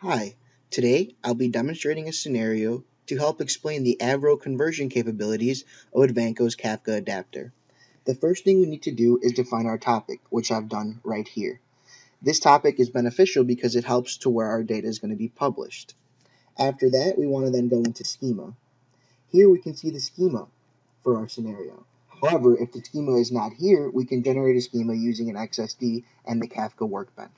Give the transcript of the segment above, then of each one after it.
Hi, today I'll be demonstrating a scenario to help explain the AVRO conversion capabilities of Advantco's Kafka Adapter. The first thing we need to do is define our topic, which I've done right here. This topic is beneficial because it helps to where our data is going to be published. After that, we want to then go into schema. Here we can see the schema for our scenario. However, if the schema is not here, we can generate a schema using an XSD and the Kafka workbench.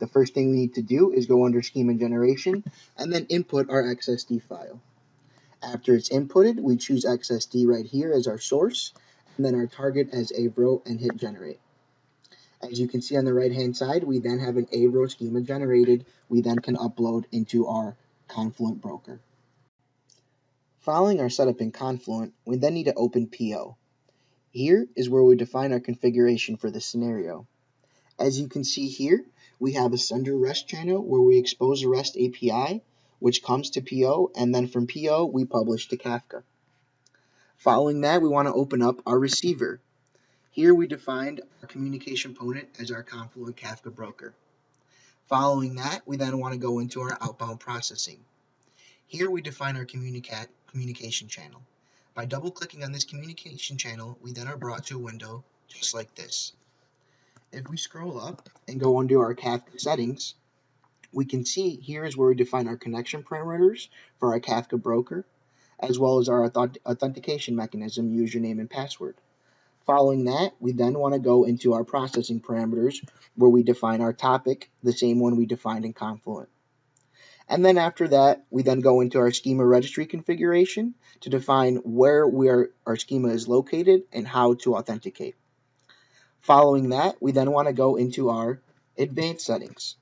The first thing we need to do is go under schema generation and then input our XSD file. After it's inputted, we choose XSD right here as our source, and then our target as AVRO and hit generate. As you can see on the right hand side, we then have an AVRO schema generated. We then can upload into our Confluent broker. Following our setup in Confluent, we then need to open PO. Here is where we define our configuration for this scenario. As you can see here, we have a sender REST channel where we expose a REST API, which comes to PO, and then from PO, we publish to Kafka. Following that, we want to open up our receiver. Here we defined our communication component as our Confluent Kafka broker. Following that, we then want to go into our outbound processing. Here we define our communication channel. By double-clicking on this communication channel, we then are brought to a window just like this. If we scroll up and go under our Kafka settings, we can see here is where we define our connection parameters for our Kafka broker, as well as our authentication mechanism, username and password. Following that, we then want to go into our processing parameters where we define our topic, the same one we defined in Confluent. And then after that, we then go into our schema registry configuration to define where our schema is located and how to authenticate. Following that, we then want to go into our advanced settings.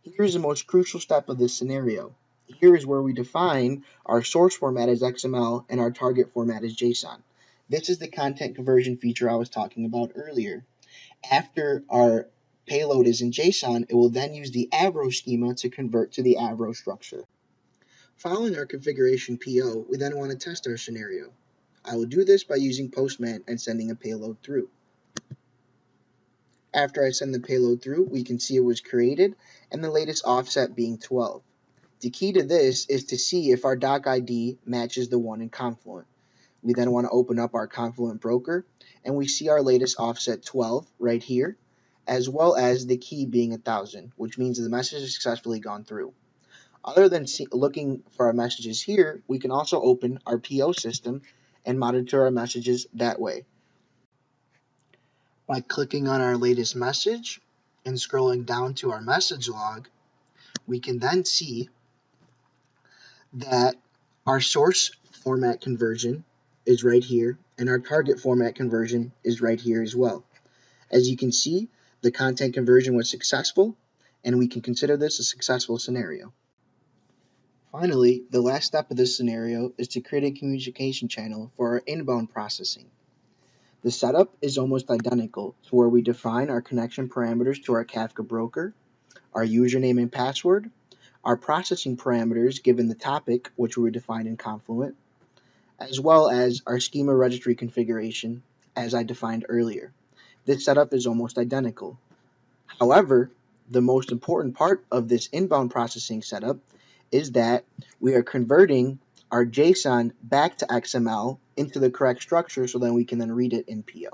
Here's the most crucial step of this scenario. Here is where we define our source format as XML and our target format as JSON. This is the content conversion feature I was talking about earlier. After our payload is in JSON, it will then use the AVRO schema to convert to the AVRO structure. Following our configuration PO, we then want to test our scenario. I will do this by using Postman and sending a payload through. After I send the payload through, we can see it was created and the latest offset being 12. The key to this is to see if our doc ID matches the one in Confluent. We then want to open up our Confluent broker and we see our latest offset 12 right here, as well as the key being 1000, which means the message has successfully gone through. Other than looking for our messages here, we can also open our PO system and monitor our messages that way. By clicking on our latest message and scrolling down to our message log, we can then see that our source format conversion is right here and our target format conversion is right here as well. As you can see, the content conversion was successful and we can consider this a successful scenario. Finally, the last step of this scenario is to create a communication channel for our inbound processing. The setup is almost identical to where we define our connection parameters to our Kafka broker, our username and password, our processing parameters given the topic, which we defined in Confluent, as well as our schema registry configuration, as I defined earlier. This setup is almost identical. However, the most important part of this inbound processing setup is that we are converting our JSON back to XML into the correct structure so that we can then read it in PO.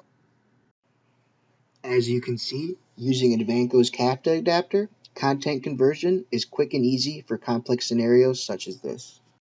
As you can see, using Advantco's Kafka Adapter, content conversion is quick and easy for complex scenarios such as this.